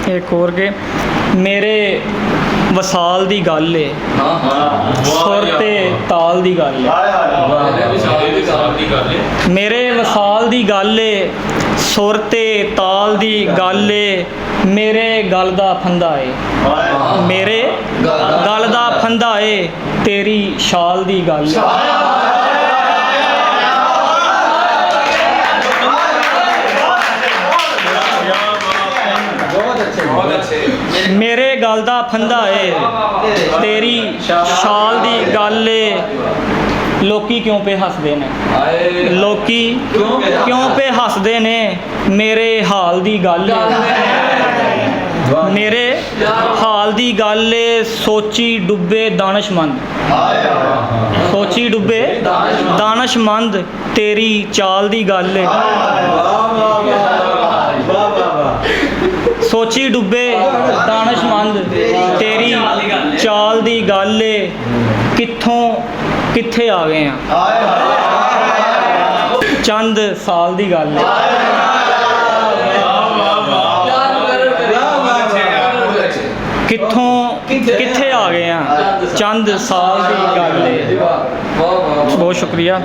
एक और के मेरे वसाल दी गल है, सुर ते ताल दी गल है। मेरे वसाल दी गल है, सुर ते ताल दी गल है। मेरे गल दा फंदा है, मेरे गल दा फंदा है, तेरी शाल दी गल है। मेरे गल दा फंदा है, तेरी शाल दी गल है। लोकी क्यों पे हसदे ने, लोकी क्यों पे हसदे ने, मेरे हाल दी गल है। मेरे हाल दी गल है। सोची डुबे दानशमंद, सोची डुबे दानशमंद, तेरी चाल दी गल है। सोची डुबे दानशमंद, तेरी चाल दी गल है। कित्थों कित्थे आ गए हैं, चंद साल दी गल है। कित्थों कित्थे आ गए हैं, चंद साल दी गल है। बहुत शुक्रिया।